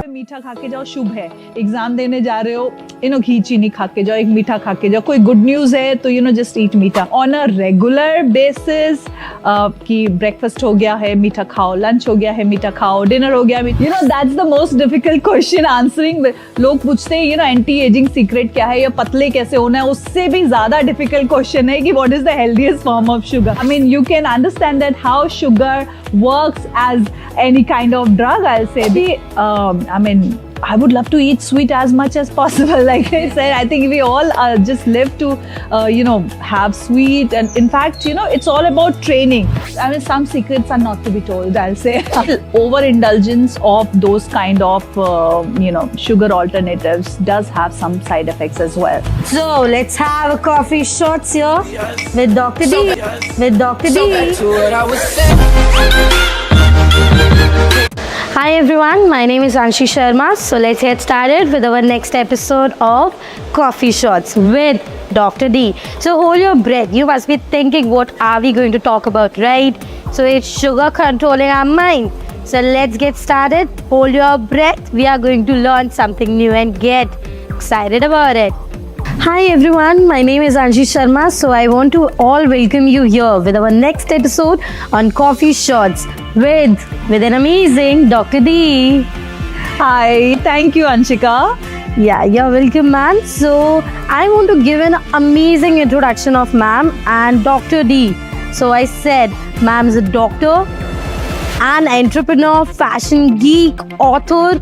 मीठा खा के जाओ शुभ है, एग्जाम देने जा रहे हो घी चीनी खा के जाओ, एक मीठा खा के जाओ, कोई गुड न्यूज है तो जस्ट ईट मीठा ऑन अ रेगुलर बेसिस। कि ब्रेकफास्ट हो गया है मीठा खाओ, लंच हो गया है मीठा खाओ, डिनर हो गया that's the most difficult question answering. लोग पूछते हैं एंटी एजिंग सीक्रेट क्या है या पतले कैसे होना है, उससे भी ज्यादा डिफिकल्ट क्वेश्चन है कि what is the healthiest form of sugar. I mean you can understand that how sugar works as any kind of drug. I'll say I would love to eat sweet as much as possible. Like I said, I think we all just live to have sweet, and in fact it's all about training. I mean, some secrets are not to be told, I'll say. Overindulgence of those kind of sugar alternatives does have some side effects as well. So let's have a coffee shots here with Dr. D. With Dr. D. Hi everyone, my name is Anshi Sharma. So let's get started with our next episode of Coffee Shots with Dr. D. So hold your breath. You must be thinking, what are we going to talk about, right? So it's sugar controlling our mind. So let's get started. Hold your breath. We are going to learn something new and get excited about it. Hi everyone, my name is Anshi Sharma. So I want to all welcome you here with our next episode on Coffee Shots with an amazing Dr. D. Hi, thank you Anshika. Yeah, you're welcome, ma'am. So I want to give an amazing introduction of ma'am and Dr. D. So I said ma'am is a doctor, an entrepreneur, fashion geek, author,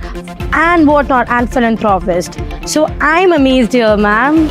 and whatnot, and philanthropist. So I'm amazed here, ma'am.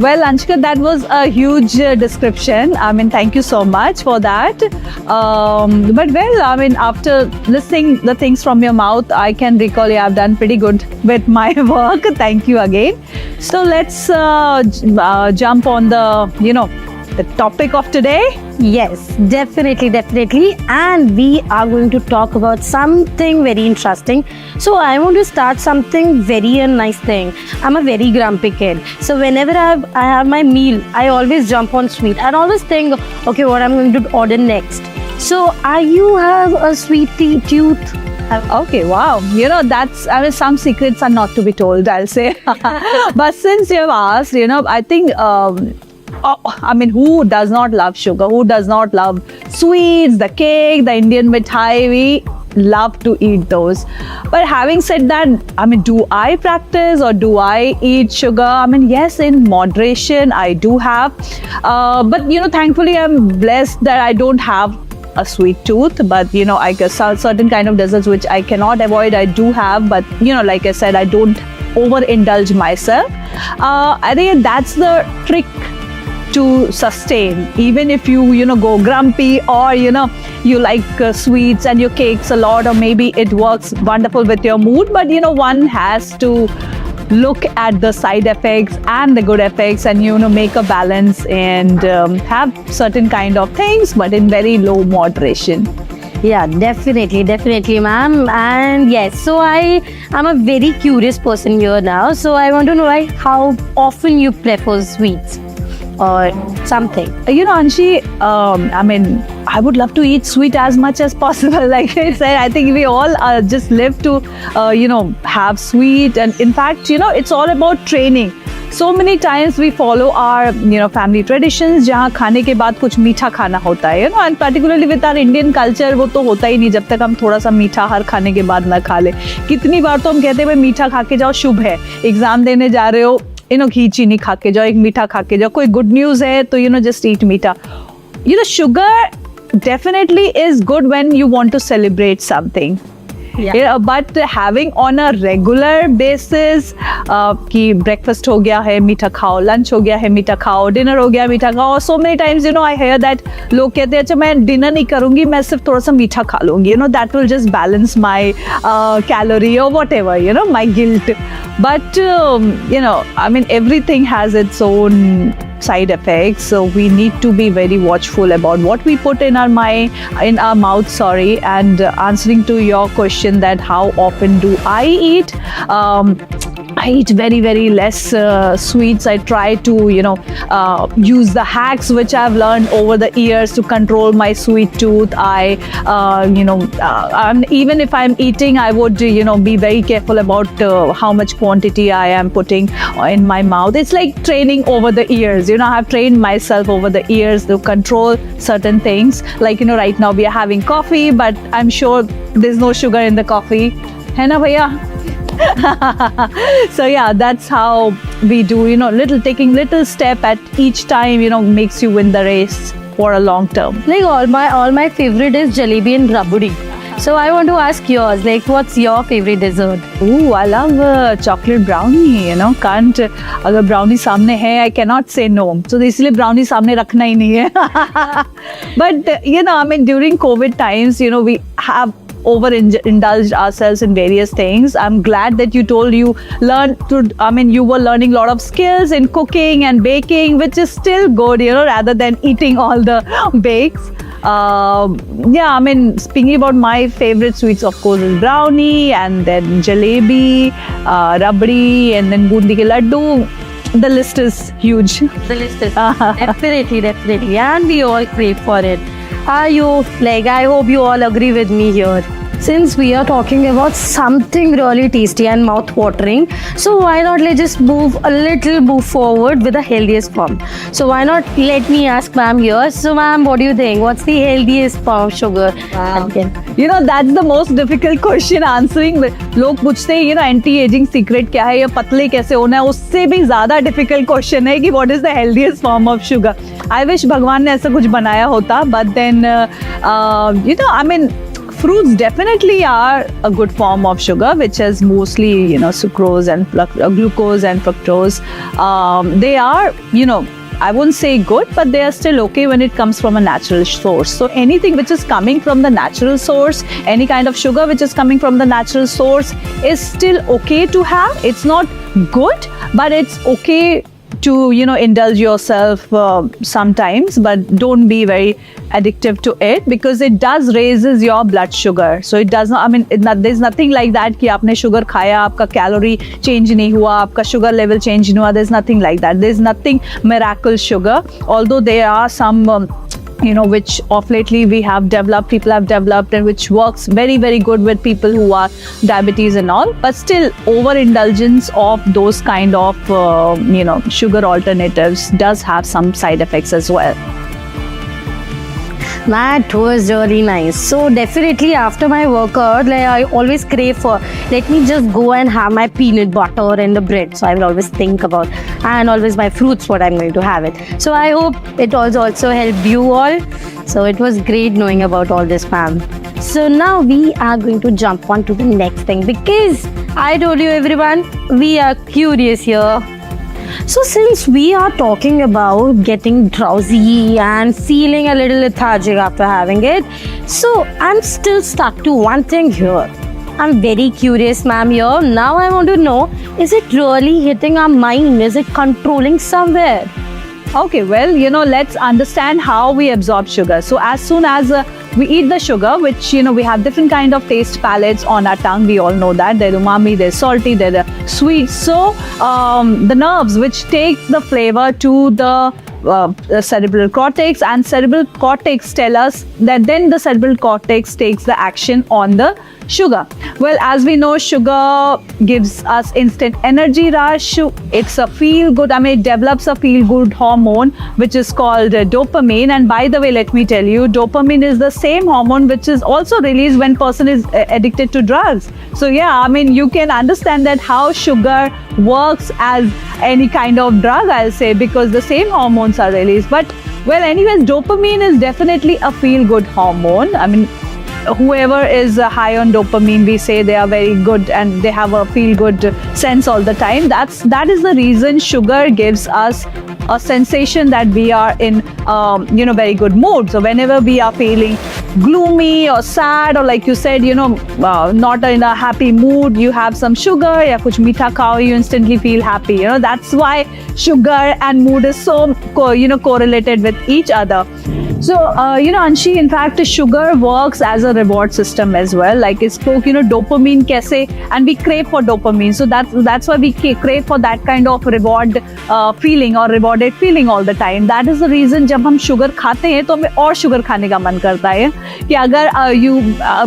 Well, Anshika, that was a huge description. I mean, thank you so much for that. But well, I mean, after listening the things from your mouth, I can recall you have done pretty good with my work. Thank you again. So let's jump on the topic of today. Yes, definitely. And we are going to talk about something very interesting. So I want to start something very nice thing. I'm a very grumpy kid. So whenever I have my meal, I always jump on sweet. I always think, okay, what I'm going to order next. So you have a sweet tooth? Okay, wow. Some secrets are not to be told, I'll say. But since you've asked, I think who does not love sugar? Who does not love sweets, the cake, the Indian mithai? We love to eat those. But having said that, do I practice or do I eat sugar? Yes, in moderation, I do have. But thankfully, I'm blessed that I don't have a sweet tooth. But I guess certain kind of desserts which I cannot avoid, I do have. But like I said, I don't overindulge myself. I think that's the trick to sustain, even if you go grumpy, or you like sweets and your cakes a lot, or maybe it works wonderful with your mood, but one has to look at the side effects and the good effects, and make a balance and have certain kind of things, but in very low moderation. Yeah, definitely, ma'am. And yes, so I'm a very curious person here now. So I want to know, like, how often you prefer sweets or something? Anshi, I would love to eat sweet as much as possible. Like I said, I think we all just live to have sweet, and in fact it's all about training. So many times we follow our family traditions, जहाँ खाने के बाद कुछ मीठा खाना होता है, and particularly with our Indian culture, वो तो होता ही नहीं जब तक हम थोड़ा सा मीठा हर खाने के बाद ना खा ले। कितनी बार तो हम कहते हैं भाई मीठा खा के जाओ शुभ है, एग्जाम देने जा रहे हो घी चीनी खा के जाओ, एक मीठा खा के जाओ, कोई गुड न्यूज है तो जस्ट ईट मीठा. Sugar definitely is good when you want to celebrate something. Yeah. But having on a regular basis कि breakfast हो गया है मीठा खाओ, lunch हो गया है मीठा खाओ, dinner हो गया मीठा खाओ. So many times I hear that लोग कहते हैं अच्छा मैं dinner नहीं करूँगी, मैं सिर्फ थोड़ा सा मीठा खा लूँगी. That will just balance my calorie or whatever, my guilt. But everything has its own side effects, so we need to be very watchful about what we put in our mouth. And answering to your question that how often do I eat, I eat very, very less sweets. I try to, use the hacks which I've learned over the years to control my sweet tooth. Even if I'm eating, I would, be very careful about how much quantity I am putting in my mouth. It's like training over the years. I have trained myself over the years to control certain things. Like, right now we are having coffee, but I'm sure there's no sugar in the coffee. Hai na, bhaiya? So yeah, that's how we do, taking little step at each time, makes you win the race for a long term. Like all my favorite is jalebi and rabdi. So I want to ask yours, like what's your favorite dessert? Ooh, I love chocolate brownie, can't, agar brownie samne hai, I cannot say no. So इसलिए brownie samne rakhna hi nahi hai. But, during COVID times, we have overindulged ourselves in various things. I'm glad that you you were learning a lot of skills in cooking and baking, which is still good, rather than eating all the bakes. Speaking about my favorite sweets, of course, is brownie, and then jalebi, rabdi, and then bundi ke laddu. The list is huge. The list is definitely, and we all crave for it. I hope you all agree with me here. Since we are talking about something really tasty and mouth-watering, so why not let's just move forward with the healthiest form. So why not let me ask ma'am here. So ma'am, what do you think? What's the healthiest form of sugar? Wow. That's the most difficult question answering. लोग पूछते हैं anti-aging secret क्या है या पतले कैसे होना है, उससे भी ज़्यादा difficult question है कि what is the healthiest form of sugar. I wish भगवान ने ऐसा कुछ बनाया होता, but then fruits definitely are a good form of sugar, which is mostly, sucrose and glucose and fructose. They are, I won't say good, but they are still okay when it comes from a natural source. So anything which is coming from the natural source, any kind of sugar which is coming from the natural source is still okay to have. It's not good, but it's okay to indulge yourself sometimes, but don't be very addictive to it, because it does raises your blood sugar. So it does not, there's nothing like that कि आपने sugar खाया, आपका calorie change नहीं हुआ, आपका sugar level change नहीं हुआ. There's nothing like that. There's nothing miracle sugar, although there are some which of lately people have developed, and which works very, very good with people who are diabetes and all. But still, overindulgence of those kind of, sugar alternatives does have some side effects as well. That was really nice. So definitely after my workout, I always crave for, let me just go and have my peanut butter and the bread. So I will always think about, and always my fruits, what I'm going to have it. So I hope it also helped you all. So it was great knowing about all this, ma'am. So now we are going to jump on to the next thing, because I told you everyone, we are curious here. So since we are talking about getting drowsy and feeling a little lethargic after having it, so I'm still stuck to one thing here. I'm very curious, ma'am, here. Now I want to know, is it really hitting our mind? Is it controlling somewhere? Okay, well, let's understand how we absorb sugar. So as soon as we eat the sugar, which, we have different kind of taste palettes on our tongue. We all know that. They're umami, they're salty, they're sweet. So the nerves which take the flavor to the cerebral cortex, and cerebral cortex tell us that then the cerebral cortex takes the action on the sugar. Well, as we know, sugar gives us instant energy rush. It's a feel good, it develops a feel good hormone which is called dopamine. And by the way, let me tell you, dopamine is the same hormone which is also released when person is addicted to drugs. So yeah, you can understand that how sugar works as any kind of drug, I'll say, because the same hormones are released. But well, anyways, dopamine is definitely a feel good hormone. Whoever is high on dopamine, we say they are very good and they have a feel good sense all the time. That is the reason sugar gives us a sensation that we are in very good mood. So whenever we are feeling gloomy or sad, or like you said, not in a happy mood, you have some sugar ya kuch meetha khao, you instantly feel happy. That's why sugar and mood is so correlated with each other. So, Anshi, in fact, sugar works as a reward system as well. Like it spoke, dopamine kaise, and we crave for dopamine. So that's why we crave for that kind of reward feeling or rewarded feeling all the time. That is the reason जब हम sugar खाते हैं तो हमें और sugar खाने का मन करता है कि अगर you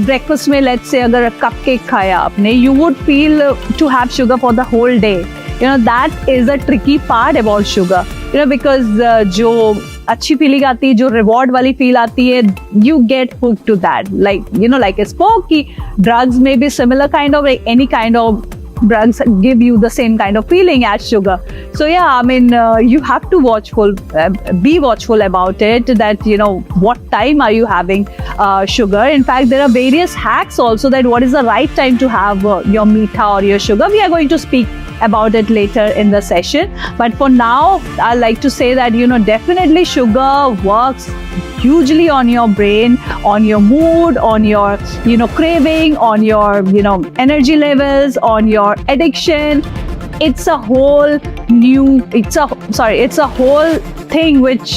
breakfast में let's say अगर cupcake खाया आपने, you would feel to have sugar for the whole day. That is a tricky part about sugar. Because जो अच्छी फीलिंग आती है, जो रिवॉर्ड वाली फील आती है, you get hook to that. Like I spoke कि drugs may be similar kind of, like any kind of drugs give you the same kind of feeling as sugar. So yeah, I mean, you have to be watchful about it, that what time are you having sugar. In fact, there are various hacks also, that what is the right time to have your meetha or your sugar. We are going to speak about it later in the session, but for now I like to say that definitely sugar works hugely on your brain, on your mood, on your craving, on your energy levels, on your addiction. It's a whole thing which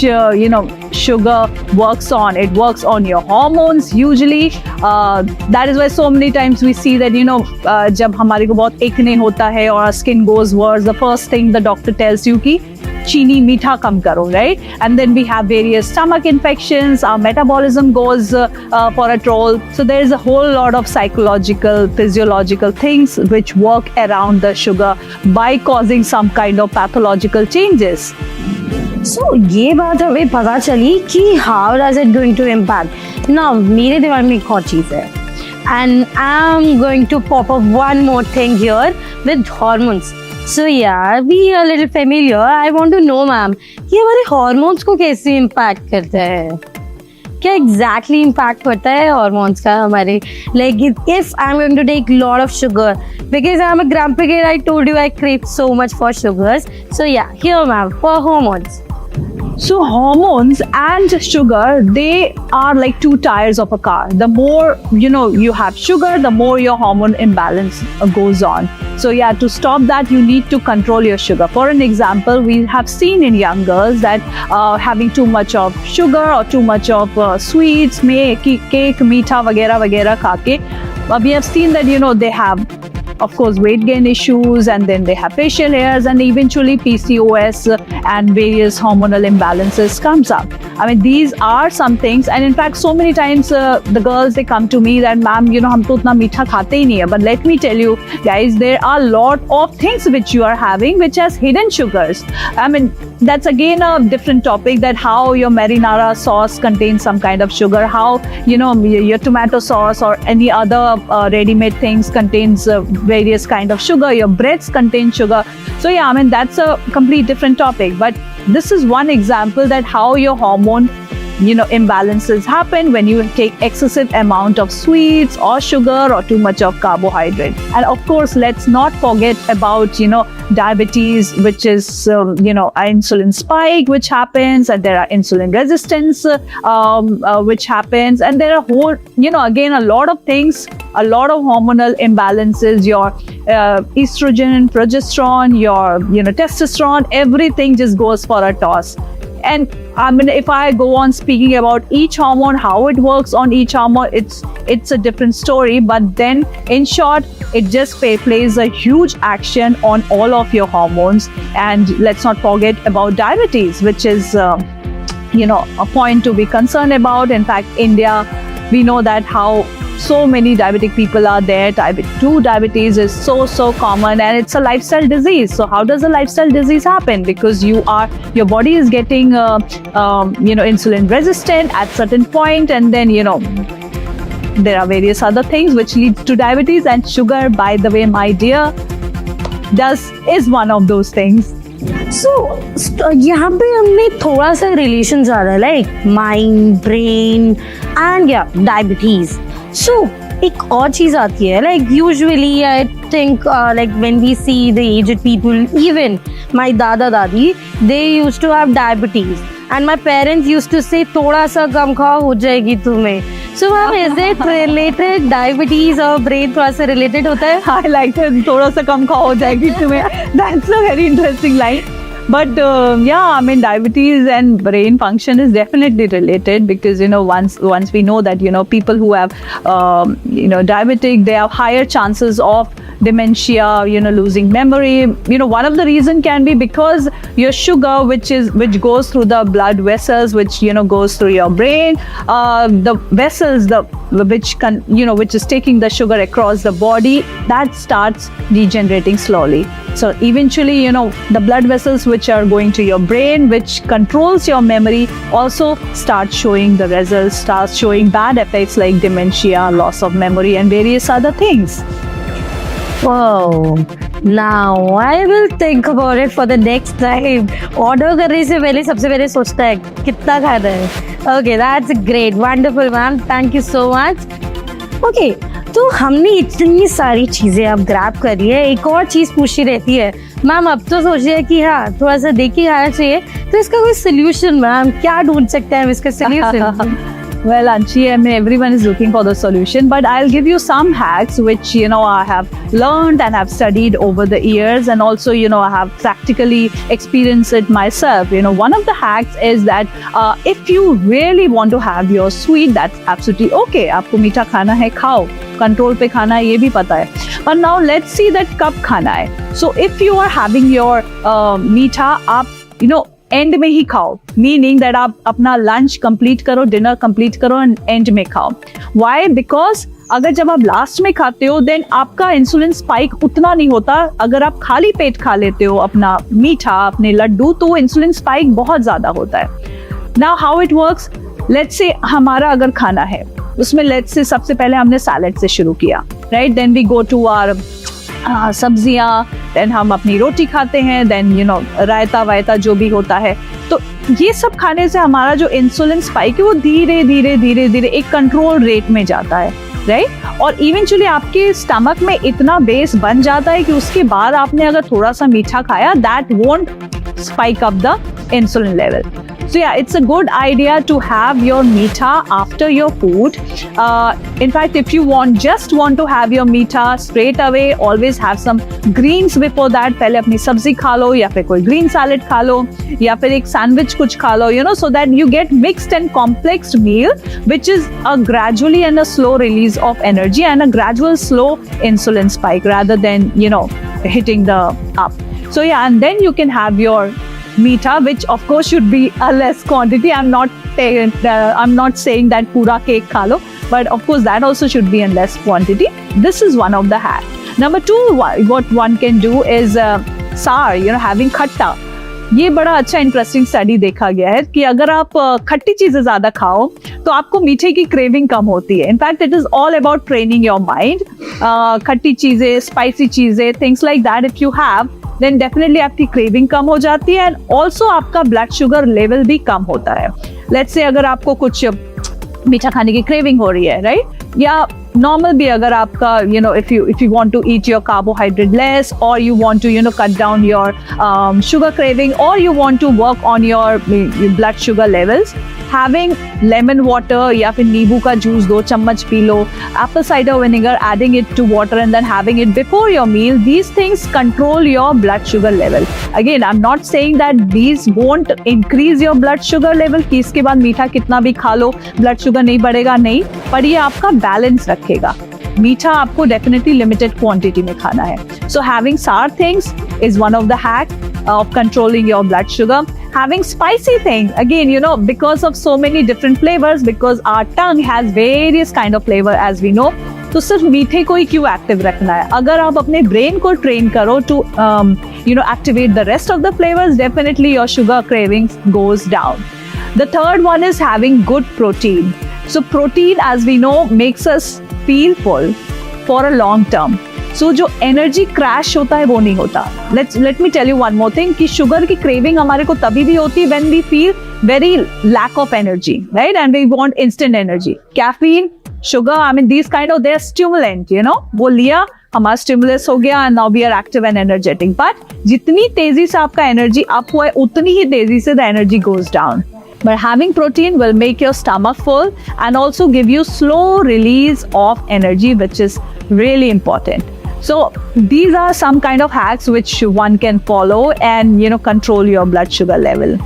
sugar works on. It works on your hormones hugely. That is why so many times we see that जब हमारे को बहुत acne होता है और our skin goes worse, the first thing the doctor tells you कि चीनी मीठा कम करो, right? And then we have various stomach infections, our metabolism goes for a troll. So there is a whole lot of psychological, physiological things which work around the sugar by causing some kind of pathological changes. So ये बात हमें पता चली कि how does it going to impact. Now मेरे दिमाग में एक और चीज़ है, and I'm going to pop up one more thing here with hormones. So yeah, be a little familiar. I want to know, ma'am, कि हमारे hormones को कैसे impact करता है? क्या exactly impact होता है hormones का हमारे? Like if I'm going to take lot of sugar, because I'm a grumpy kid, I told you I crave so much for sugars. So yeah, here ma'am, for hormones. So hormones and sugar, they are like two tires of a car. The more you have sugar, the more your hormone imbalance goes on. So yeah, to stop that, you need to control your sugar. For an example, we have seen in young girls that having too much of sugar or too much of sweets, cake, meetha, वगैरह वगैरह खा के, we have seen that they have, of course, weight gain issues, and then they have facial hairs, and eventually PCOS and various hormonal imbalances comes up. I mean, these are some things, and in fact, so many times the girls, they come to me that, ma'am, हम तो उतना मीठा खाते ही नहीं है. But let me tell you, guys, there are a lot of things which you are having which has hidden sugars. I mean, that's again a different topic, that how your marinara sauce contains some kind of sugar, how your tomato sauce or any other ready-made things contains various kind of sugar, your breads contain sugar. So yeah, I mean, that's a complete different topic, but this is one example that how your hormone imbalances happen when you take excessive amount of sweets or sugar or too much of carbohydrate. And of course, let's not forget about diabetes, which is insulin spike which happens, and there are insulin resistance which happens, and there are whole again a lot of things, a lot of hormonal imbalances, your estrogen, progesterone, your testosterone, everything just goes for a toss. And I mean, if I go on speaking about each hormone, how it works on each hormone, it's a different story. But then, in short, it just plays a huge action on all of your hormones. And let's not forget about diabetes, which is a point to be concerned about. In fact, India, we know that how so many diabetic people are there. Type 2 diabetes is so common, and it's a lifestyle disease. So how does a lifestyle disease happen? Because your body is getting insulin resistant at certain point, and then there are various other things which leads to diabetes. And sugar, by the way, my dear, is one of those things. So यहाँ पे हमने थोड़ा सा relation ज़्यादा है, like mind, brain, and yeah, diabetes. So एक और चीज़ आती है, like usually I think like when we see the aged people, even my dada dadi, they used to have diabetes, and my parents used to say थोड़ा सा कम खाओ हो जाएगी तुम्हें. So ma'am, is it related? Diabetes और brain थोड़ा सा related होता है? I like it. थोड़ा सा कम खाओ हो जाएगी तुम्हें. That's a very interesting line. But yeah, I mean, diabetes and brain function is definitely related, because once we know that people who have diabetic, they have higher chances of dementia, losing memory. One of the reason can be because your sugar, which goes through the blood vessels, which goes through your brain, the vessels, which is taking the sugar across the body, that starts degenerating slowly. So eventually, the blood vessels which are going to your brain, which controls your memory, also start showing the results, starts showing bad effects like dementia, loss of memory, and various other things. Wow. Now I will think about it for the next time. Order करने से पहले सबसे पहले सोचता है कितना खाना है. Okay, that's great, wonderful, ma'am. Thank you so much. Okay, तो हमने इतनी सारी चीजें अब ग्रैब कर ली है. एक और चीज पूछी रहती है मैम, अब तो सोच रहे हैं कि हाँ थोड़ा सा देख के खाना चाहिए, तो इसका कोई सोल्यूशन मैम क्या ढूंढ सकते हैं हम इसका solution? Well, Anshi, I mean, everyone is looking for the solution, but I'll give you some hacks which, I have learned and have studied over the years, and also, I have practically experienced it myself. One of the hacks is that if you really want to have your sweet, that's absolutely okay. आपको मीठा खाना है, खाओ. Control पे खाना है, ये भी पता है. But now let's see that कब खाना है. So if you are having your मीठा, आप, एंड में ही खाओ, मीनिंग दैट आप अपना लंच कंप्लीट करो, डिनर कंप्लीट करो एंड एंड में खाओ. व्हाई? बिकॉज अगर जब आप लास्ट में खाते हो, देन आपका इंसुलिन स्पाइक उतना नहीं होता. अगर आप खाली पेट खा लेते हो अपना मीठा, अपने लड्डू, तो इंसुलिन स्पाइक बहुत ज्यादा होता है. Now how it works, let's say हमारा अगर खाना है, उसमें लेट्स से सबसे पहले हमने सैलेड से शुरू किया, right? Then we go to our सब्जियां, देन हम अपनी रोटी खाते हैं, देन रायता वायता जो भी होता है. तो ये सब खाने से हमारा जो इंसुलिन स्पाइक है वो धीरे धीरे धीरे धीरे एक कंट्रोल रेट में जाता है, राइट? और इवेंचुअली आपके स्टमक में इतना बेस बन जाता है कि उसके बाद आपने अगर थोड़ा सा मीठा खाया, that won't spike up the insulin level. So yeah, it's a good idea to have your meetha after your food. In fact, if you just want to have your meetha straight away, always have some greens before that. पहले अपनी सब्जी खा लो, या फिर कोई green salad खा लो, या फिर एक sandwich कुछ खा लो, so that you get mixed and complex meal, which is a gradually and a slow release of energy and a gradual slow insulin spike rather than hitting the up. So yeah, and then you can have your meetha, which of course should be a less quantity. I'm not saying that pura cake kha lo, but of course that also should be in less quantity. This is one of the hacks. Number 2, what one can do is sour, having khatta. ये बड़ा अच्छा interesting study देखा गया है कि अगर आप खट्टी चीजें ज्यादा खाओ तो आपको मीठे की क्रेविंग कम होती है. In fact it is all about training your mind. खट्टी चीजें, स्पाइसी चीजें, things like that if you have, then definitely आपकी क्रेविंग कम हो जाती है, एंड ऑल्सो आपका ब्लड शुगर लेवल भी कम होता है. लेट्स से अगर आपको कुछ मीठा खाने की क्रेविंग हो रही है, राइट? या नॉर्मल भी अगर आपका if you want to eat your carbohydrate less, or you want to cut down your sugar craving, or you want to work on your blood sugar levels, having lemon water या फिर नींबू का juice 2 चम्मच P low, apple cider vinegar, adding it to water and then having it before your meal, these things control your blood sugar level. Again, I'm not saying that these won't increase your blood sugar level, कि इसके बाद मीठा कितना भी खा low blood sugar नहीं बढ़ेगा, नहीं, पर ये आपका बैलेंस रखेगा. मीठा आपको डेफिनेटली लिमिटेड क्वांटिटी में खाना है. So having sour things is one of the hacks of controlling your blood sugar. Having spicy thing, again, because of so many different flavors, because our tongue has various kind of flavor as we know, तो सिर्फ मीठे को ही क्यों active रखना है? अगर आप अपने ब्रेन को ट्रेन करो to activate the rest of the flavors, definitely your sugar cravings goes down. The third one is having good protein. So protein, as we know, makes us feel full for a long term. So जो energy crash होता है वो नहीं होता. Let me tell you one more thing, कि sugar की craving हमारे को तभी भी होती है when we feel very lack of energy, right? And we want instant energy. Caffeine, sugar, I mean these kind of, they are stimulant, वो लिया, हमारा स्टिमुलस हो गया, and now we are active and energetic. But जितनी तेजी से आपका energy up हुआ है, उतनी ही तेजी से the energy goes down. But having protein will make your stomach full and also give you slow release of energy, which is really important. So these are some kind of hacks which one can follow and control your blood sugar level.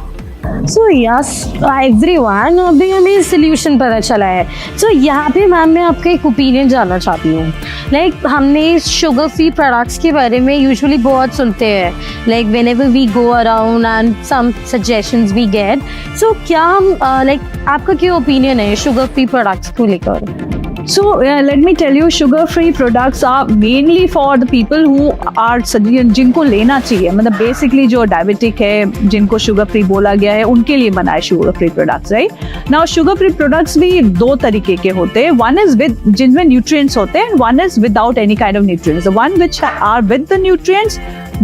So yes everyone, अभी हमें solution पता चला है. सो यहाँ पे ma'am मैं आपका एक ओपिनियन जानना चाहती हूँ. लाइक हमने शुगर फ्री प्रोडक्ट्स के बारे में यूजुअली बहुत सुनते हैं, like whenever we go around and some suggestions we get. So क्या हम लाइक आपका क्या ओपिनियन है शुगर फ्री प्रोडक्ट्स को लेकर? So let me tell you, sugar-free products are mainly for the people who are जिनको लेना चाहिए, मतलब basically जो diabetic है, जिनको sugar-free बोला गया है, उनके लिए बना है sugar-free products, right? Now sugar-free products भी दो तरीके के होते हैं. One is with जिनमें nutrients होते हैं, and one is without any kind of nutrients. The one which are with the nutrients,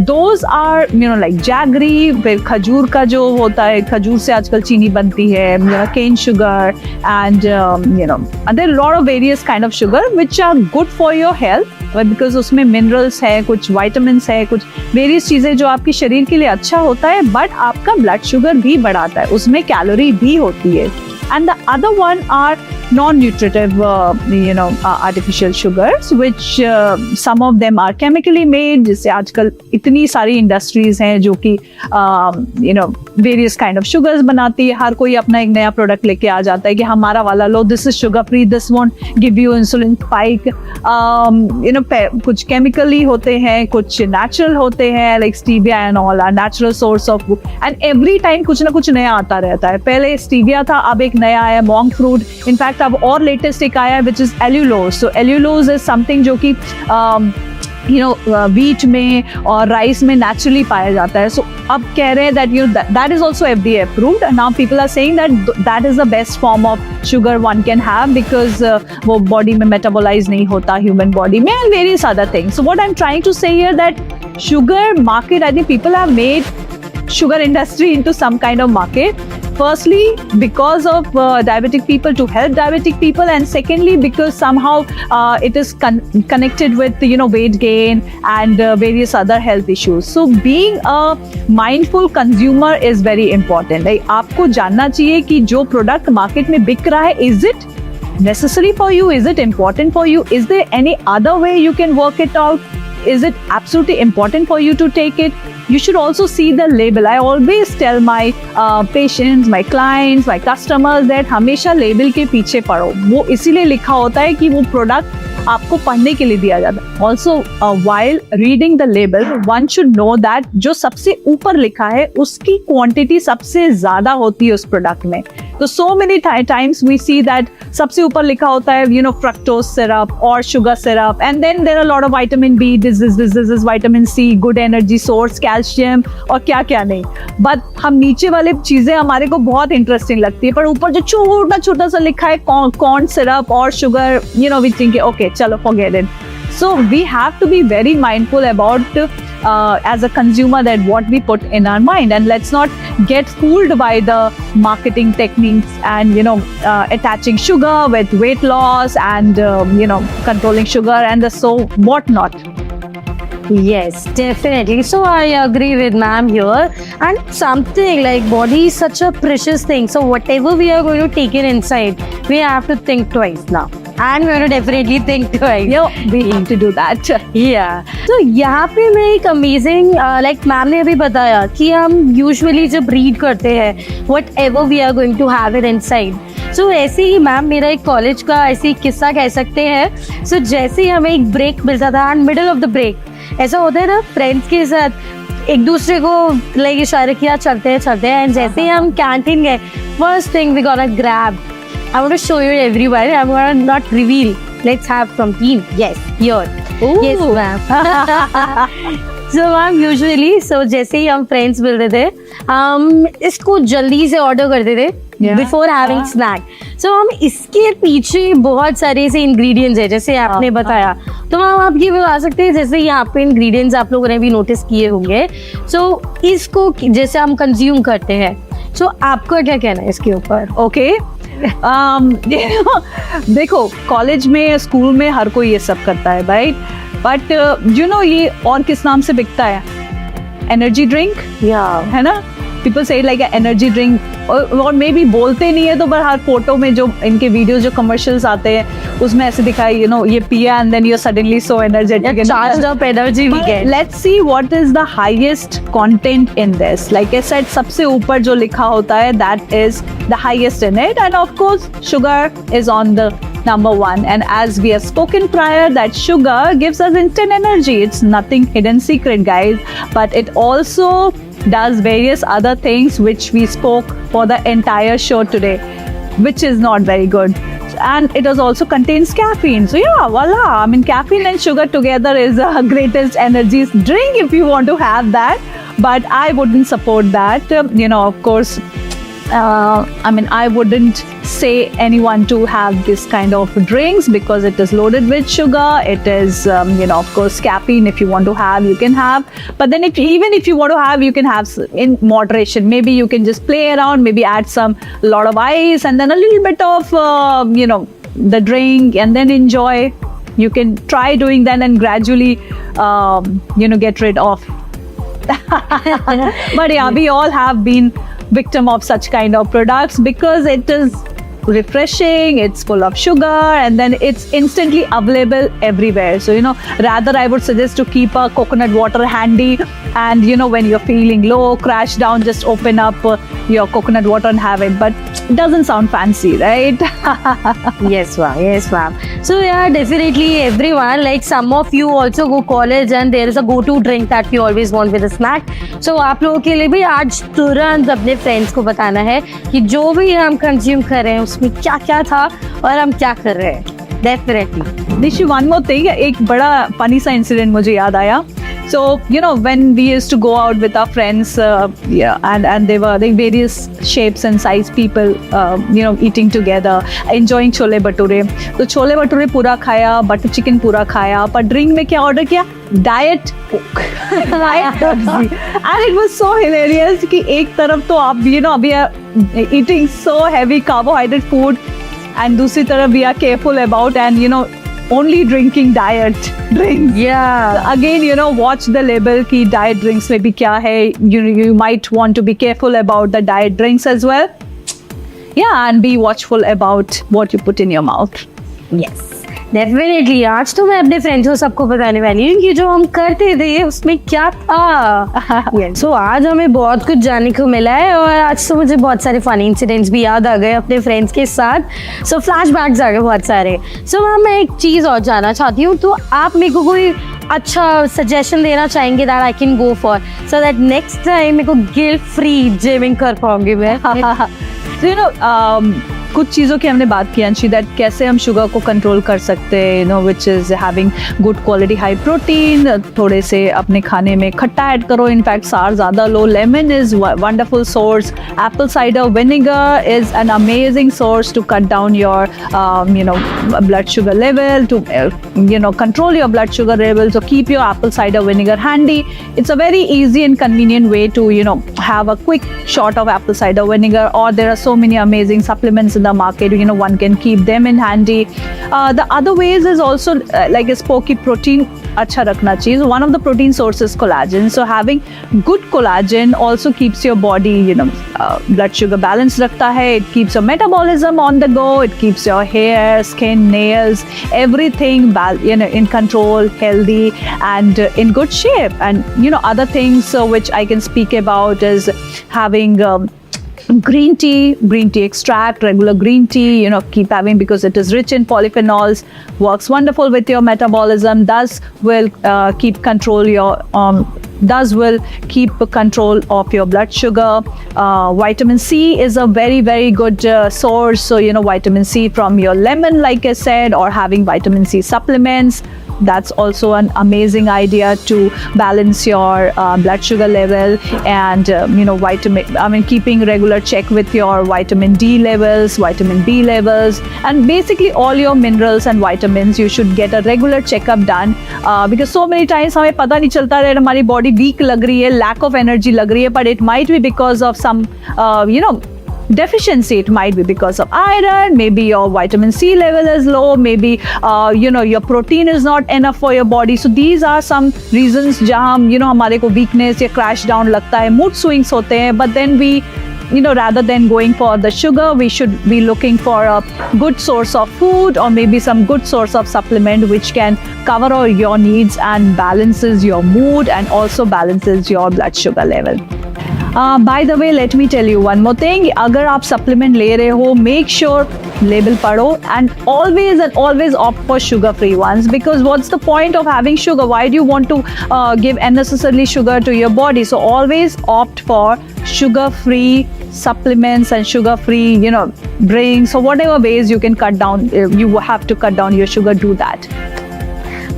those are like jaggery, फिर खजूर का जो होता है, खजूर से आजकल चीनी बनती है, cane sugar, and there are a lot of various kind of sugar which are good for your health, because उसमें minerals है, कुछ vitamins है, कुछ various चीजें जो आपके शरीर के लिए अच्छा होता है, but आपका blood sugar भी बढ़ाता है, उसमें कैलोरी भी होती है. And the other one are non-nutritive, artificial sugars, which some of them are chemically made. जिससे आजकल इतनी सारी industries हैं जो कि various kind of sugars बनाती है. हर कोई अपना एक नया product लेके आ जाता है कि हमारा वाला लो, this is sugar free, this won't give you insulin spike. कुछ chemically होते हैं, कुछ natural होते हैं, like stevia and all are natural source of, and every time कुछ ना कुछ नया आता रहता है. पहले stevia था, अब एक नया आया monk fruit. In fact अब और लेटेस्ट एक आया which is allulose. So allulose is something जो कि wheat में और rice में naturally पाया जाता है. So अब कह रहे हैं that that is also FDA approved. And now people are saying that is the best form of sugar one can have, because वो body में metabolize नहीं होता human body में, and various other things. So what I'm trying to say here that sugar market, I think people have made sugar industry into some kind of market. Firstly, because of diabetic people, to help diabetic people, and secondly, because somehow it is connected with weight gain and various other health issues. So being a mindful consumer is very important. Like, आपको जानना चाहिए कि जो product market में बिक रहा है, is it necessary for you? Is it important for you? Is there any other way you can work it out? Is it absolutely important for you to take it? You should also see the label. I always tell my patients, my clients, my customers that हमेशा label के पीछे पढ़ो. वो इसीलिए लिखा होता है कि वो product आपको पढ़ने के लिए दिया जाता है. Also, while reading the label, one should know that जो सबसे ऊपर लिखा है उसकी quantity सबसे ज़्यादा होती है उस product में. तो so many times we see that सबसे ऊपर लिखा होता है fructose syrup or sugar syrup, and then there are a lot of vitamin B, this is vitamin C, good energy source, calcium और क्या क्या नहीं. But हम नीचे वाले चीजें हमारे को बहुत इंटरेस्टिंग लगती है, पर ऊपर जो छोटा छोटा सा लिखा है corn syrup or sugar, we think okay, चलो forget it. So we have to be very mindful about as a consumer that what we put in our mind, and let's not get fooled by the marketing techniques and attaching sugar with weight loss and controlling sugar and the so whatnot. Yes, definitely. So I agree with ma'am here. And something like body is such a precious thing. So whatever we are going to take it inside, we have to think twice now. And we're going to definitely think twice. We need to do that. Yeah. So यहाँ पे मैं एक amazing like ma'am ने अभी बताया कि हम usually जब read करते हैं whatever we are going to have it inside. So ऐसे ही मैम मेरा एक कॉलेज का ऐसे ही किस्सा कह सकते हैं. So जैसे ही हमें एक ब्रेक मिलता था and middle of the break ऐसा होता है ना फ्रेंड्स के साथ एक दूसरे को लाइक इशारे किया चलते हैं एंड जैसे ही हम कैंटीन गए first thing we got a grab. I want to show you everybody. I'm going to not reveal. Let's have from team. Yes, here. Ooh. Yes, ma'am. So ma'am usually जैसे ही हम friends मिलते थे हम इसको जल्दी से order करते थे बिफोर हैविंग स्नैक. सो हम इसके पीछे बहुत सारे ऐसे इंग्रेडिएंट्स है जैसे आपने बताया. तो मैम आप ये बता सकते हैं जैसे यहाँ पे इंग्रेडिएंट्स आप लोगों ने भी नोटिस किए होंगे. सो इसको जैसे हम कंज्यूम करते हैं सो आपका क्या कहना है इसके ऊपर? ओके देखो कॉलेज में स्कूल में हर कोई ये सब करता है राइट, बट ये और किस नाम से बिकता है? एनर्जी ड्रिंक या है ना. people say like an energy drink, or maybe बोलते नहीं है तो पर हर फोटो में जो इनके वीडियोस जो कमर्शियल्स आते हैं उसमें ऐसे दिखाई ये पिया and then you're suddenly so energetic and charged up energy we get. Let's see what is the highest content in this. Like I said, सबसे ऊपर जो लिखा होता है that is the highest in it, and of course sugar is on the number one. And as we have spoken prior, that sugar gives us instant energy. It's nothing hidden secret, guys, but it also does various other things which we spoke for the entire show today, which is not very good. And it also contains caffeine. So yeah, voila. I mean, caffeine and sugar together is the greatest energy drink if you want to have that. But I wouldn't support that. Of course, I wouldn't say anyone to have this kind of drinks because it is loaded with sugar. It is, of course, caffeine. If you want to have, you can have. But then even if you want to have, you can have in moderation. Maybe you can just play around, maybe add a lot of ice and then a little bit of, the drink and then enjoy. You can try doing that and gradually, get rid of. But yeah, we all have been victim of such kind of products because it is refreshing, it's full of sugar, and then it's instantly available everywhere. So rather I would suggest to keep a coconut water handy, and when you're feeling low, crash down, just open up your coconut water and have it. But it doesn't sound fancy, right? Yes ma'am. So yeah, definitely everyone, like some of you also go college and there is a go-to drink that you always want with a snack. So आप लोगों के लिए भी आज तुरंत अपने friends को बताना है कि जो भी हम कंज्यूम कर रहे हैं उसमें क्या क्या था और हम क्या कर रहे हैं. Definitely. Nishi, one more thing, एक बड़ा funny सा incident मुझे याद आया. So, when we used to go out with our friends, and they were like various shapes and size people, eating together, enjoying chole bhature. So, chole bhature पूरा खाया, butter chicken पूरा खाया, पर drink में क्या order किया? Diet Coke. Diet Pepsi. And it was so hilarious कि एक तरफ तो आप, अभी are eating so heavy carbohydrate food, and दूसरी तरफ we are careful about and, only drinking diet drinks. Yeah. So again, watch the label ki diet drinks mein bhi kya hai. You might want to be careful about the diet drinks as well. Yeah, and be watchful about what you put in your mouth. Yes. Definitely आज तो मैं अपने friends को सबको बताने वाली हूँ कि जो हम करते थे उसमें क्या था. सो आज हमें बहुत कुछ जानने को मिला है और आज तो मुझे बहुत सारे फनी इंसिडेंट्स भी याद आ गए अपने फ्रेंड्स के साथ. सो फ्लैशबैक्स आ गए बहुत सारे. सो मैम मैं एक चीज़ और जानना चाहती हूँ, तो आप मेरे को कोई अच्छा सजेशन देना चाहेंगे that I can go for, so that next time मेरे को गिल्ट फ्री जिमिंग कर पाऊंगी मैं. कुछ चीज़ों की हमने बात की अंशी, दैट कैसे हम शुगर को कंट्रोल कर सकते हैं, which is having good quality high protein. थोड़े से अपने खाने में खट्टा ऐड करो, इनफैक्ट सार ज़्यादा लो. Lemon is wonderful source. Apple cider vinegar is an amazing source to cut down your blood sugar level, to control your blood sugar level. So keep your apple cider vinegar handy. It's a very easy and convenient way to have a quick shot of apple cider vinegar, or there are so many amazing supplements in the market, one can keep them in handy. The other ways is also like I spoke, protein अच्छा रखना चाहिए. So one of the protein sources is collagen. So having good collagen also keeps your body, blood sugar balance रखता है. It keeps your metabolism on the go. It keeps your hair, skin, nails, everything in control, healthy, and in good shape. And other things which I can speak about is having green tea extract, regular green tea, keep having, because it is rich in polyphenols, works wonderful with your metabolism, will keep control of your blood sugar. Vitamin C is a very, very good source. So, vitamin C from your lemon, like I said, or having vitamin C supplements. That's also an amazing idea to balance your blood sugar level, and keeping regular check with your vitamin D levels, vitamin B levels, and basically all your minerals and vitamins. You should get a regular checkup done, because so many times हमें पता नहीं चलता है, हमारी body weak लग रही है, lack of energy लग रही है, but it might be because of some deficiency. It might be because of iron, maybe your vitamin C level is low, maybe your protein is not enough for your body. So these are some reasons जहाँ हमारे को weakness या crash down लगता है, mood swings होते हैं. But then we, rather than going for the sugar, we should be looking for a good source of food or maybe some good source of supplement which can cover all your needs and balances your mood and also balances your blood sugar level. By the way, let me tell you one more thing. अगर आप supplement ले रहे हो, make sure label पढ़ो and always opt for sugar-free ones, because what's the point of having sugar? Why do you want to give unnecessarily sugar to your body? So always opt for sugar-free supplements and sugar-free, drinks, or whatever ways you can cut down. You have to cut down your sugar. Do that.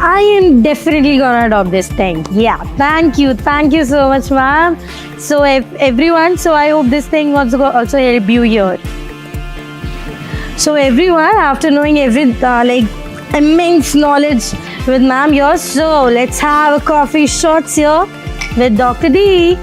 I am definitely gonna adopt this thing. Yeah, thank you so much, ma'am. So everyone, so I hope this thing also help you here. So everyone, after knowing immense knowledge with ma'am here, so let's have a coffee shots here with Dr. D.